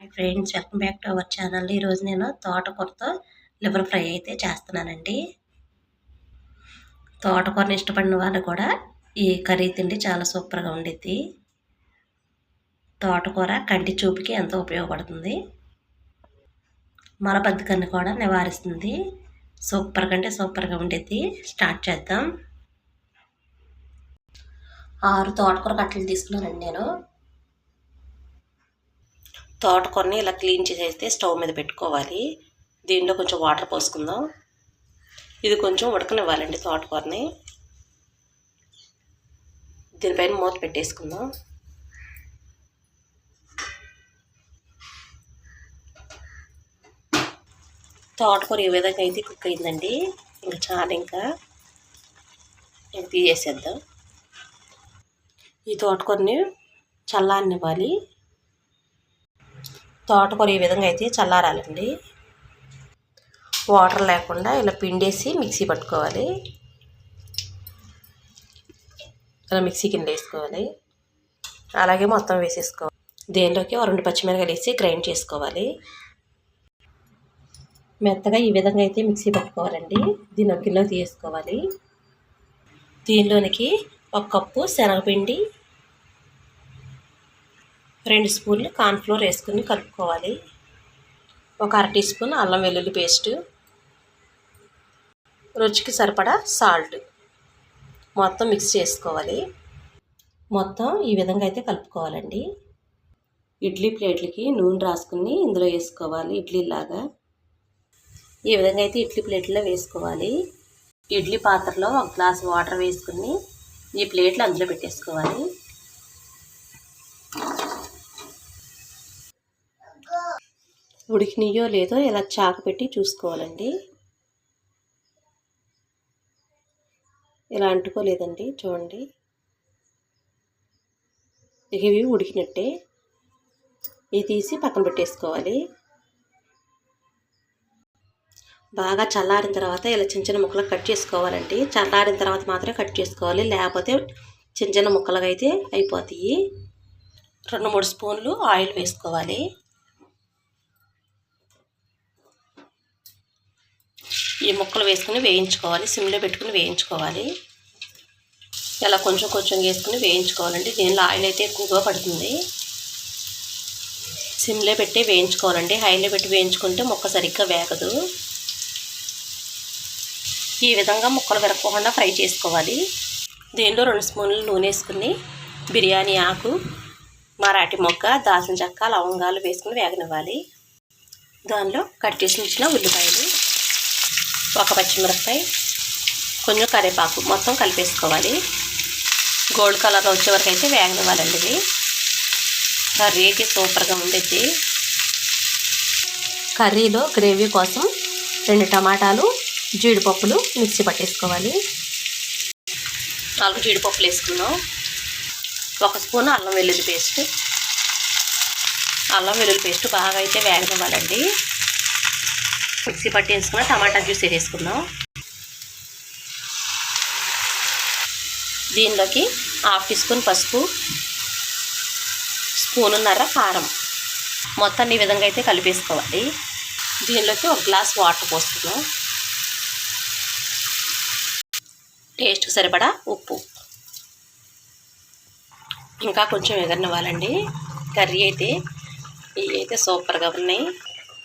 Hi friends, welcome back to our channel. ఈరోజు నేను తోటకూరతో liver fry అయితే చేస్తున్నానండి. తోటకూరని ఇష్టపడిన వాళ్ళు కూడా ఈ కర్రీ తిండి చాలా సూపర్గా ఉండిద్ది. తోటకూర కంటి చూపుకి ఎంతో ఉపయోగపడుతుంది. మలబద్ధకాన్ని కూడా నివారిస్తుంది. సూపర్గా అంటే సూపర్గా ఉండిద్ది. స్టార్ట్ చేద్దాం. 6 తోటకూర కట్టలు తీసుకున్నానండి నేను. తోటకూరని ఇలా క్లీన్ చేసేస్తే స్టవ్ మీద పెట్టుకోవాలి. దీనిలో కొంచెం వాటర్ పోసుకుందాం. ఇది కొంచెం ఉడకనివ్వాలండి తోటకూరని. దీనిపైన మూత పెట్టేసుకుందాం. తోటకూర ఈ విధంగా అయితే కుక్ అయిందండి. ఇంకా చాలా ఇంకా తీసేసేద్దాం. ఈ తోటకూరని చల్లారనివ్వాలి. తోటకూర ఈ విధంగా అయితే చల్లారాలండి. వాటర్ లేకుండా ఇలా పిండేసి మిక్సీ పట్టుకోవాలి. ఇలా మిక్సీ కింద వేసుకోవాలి. అలాగే మొత్తం వేసేసుకోవాలి. దీనిలోకి 2 పచ్చిమిరపకాయలు వేసి గ్రైండ్ చేసుకోవాలి. మెత్తగా ఈ విధంగా అయితే మిక్సీ పట్టుకోవాలండి. దీని ఒక గిన్నె తీసుకోవాలి. దీనిలోనికి 1 కప్పు శనగపిండి, 2 స్పూన్లు కార్న్ఫ్లోర్ వేసుకుని కలుపుకోవాలి. 1 అర టీ స్పూన్ అల్లం వెల్లుల్లి పేస్ట్, రుచికి సరిపడా సాల్ట్ మొత్తం మిక్స్ చేసుకోవాలి. మొత్తం ఈ విధంగా అయితే కలుపుకోవాలండి. ఇడ్లీ ప్లేట్లకి నూనె రాసుకుని ఇందులో వేసుకోవాలి. ఇడ్లీలాగా ఈ విధంగా అయితే ఇడ్లీ ప్లేట్లో వేసుకోవాలి. ఇడ్లీ పాత్రలో 1 గ్లాస్ వాటర్ వేసుకుని ఈ ప్లేట్లు అందులో పెట్టేసుకోవాలి. ఉడికినయో లేదో ఇలా చాకు పెట్టి చూసుకోవాలండి. ఇలా అంటుకోలేదండి, చూడండి. ఇవి ఉడికినట్టే. ఇవి తీసి పక్కన పెట్టేసుకోవాలి. బాగా చల్లారిన తర్వాత ఇలా చిన్న చిన్న ముక్కలు కట్ చేసుకోవాలండి. చల్లారిన తర్వాత మాత్రమే కట్ చేసుకోవాలి, లేకపోతే చిన్న చిన్న ముక్కలుగా అయితే అయిపోతాయి. 2-3 స్పూన్లు ఆయిల్ వేసుకోవాలి. ఈ ముక్కలు వేసుకుని వేయించుకోవాలి. సిమ్లో పెట్టుకుని వేయించుకోవాలి. ఇలా కొంచెం కొంచెం వేసుకుని వేయించుకోవాలండి. దీనిలో ఆయిల్ అయితే ఎక్కువగా పడుతుంది. సిమ్లో పెట్టి వేయించుకోవాలండి. హైలో పెట్టి వేయించుకుంటే ముక్క సరిగ్గా వేగదు. ఈ విధంగా ముక్కలు విరగకుండా ఫ్రై చేసుకోవాలి. దీనిలో 2 స్పూన్లు నూనె వేసుకుని బిర్యానీ ఆకు, మరాఠీ మొగ్గ, దాల్చిన చెక్క, లవంగాలు వేసుకుని వేగనివ్వాలి. దానిలో కట్ చేసి ఉంచిన ఉల్లిపాయలు, 1 పచ్చిమిరపకాయ, కొంచెం కరివేపాకు మొత్తం కలిపేసుకోవాలి. గోల్డ్ కలర్లో వచ్చే వరకు అయితే వేగనివ్వాలండి. ఇది కర్రీ అయితే సూపర్గా ఉండేది. కర్రీలో గ్రేవీ కోసం 2 టమాటాలు, జీడిపప్పులు మిక్సీ పట్టేసుకోవాలి. 4 జీడిపప్పులు వేసుకున్నాం. 1 స్పూన్ అల్లం వెల్లుల్లి పేస్ట్. అల్లం వెల్లుల్లి పేస్ట్ బాగా అయితే వేగనివ్వాలండి. మిక్సీ పట్టి వేసుకున్న టమాటా జ్యూస్ వేసుకుందాం. దీనిలోకి 1/2 టీ స్పూన్ పసుపు, 1 స్పూనున్నర కారం మొత్తాన్ని ఈ విధంగా అయితే కలిపేసుకోవాలి. దీనిలోకి 1 గ్లాస్ వాటర్ పోసుకుందాం. టేస్ట్కి సరిపడా ఉప్పు. ఇంకా కొంచెం ఎగరనివ్వాలండి. కర్రీ అయితే ఇవి అయితే సూపర్గా ఉన్నాయి.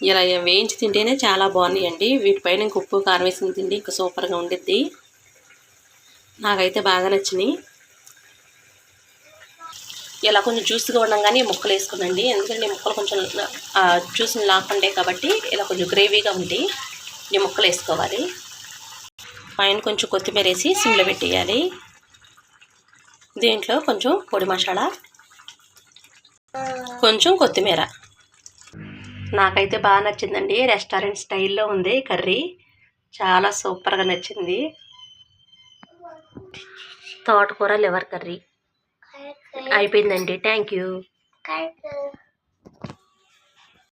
ఇలా వేయించి తింటేనే చాలా బాగున్నాయండి. వీటిపైన ఇంక ఉప్పు కారం వేసి తిండి ఇంకా సూపర్గా ఉండిద్ది. నాకైతే బాగా నచ్చినాయి. ఇలా కొంచెం జ్యూస్గా ఉండగానే ముక్కలు వేసుకునండి. ఎందుకంటే ముక్కలు కొంచెం జ్యూస్ని లాక్కుంటాయి కాబట్టి ఇలా కొంచెం గ్రేవీగా ఉండి ఈ ముక్కలు వేసుకోవాలి. పైన కొంచెం కొత్తిమీర వేసి సిమ్లో పెట్టేయాలి. దీంట్లో కొంచెం పొడి మసాలా, కొంచెం కొత్తిమీర. నాకైతే బాగా నచ్చిందండి. రెస్టారెంట్ స్టైల్లో ఉంది కర్రీ. చాలా సూపర్గా నచ్చింది. తోటకూర లివర్ కర్రీ అయిపోయిందండి. Thank you.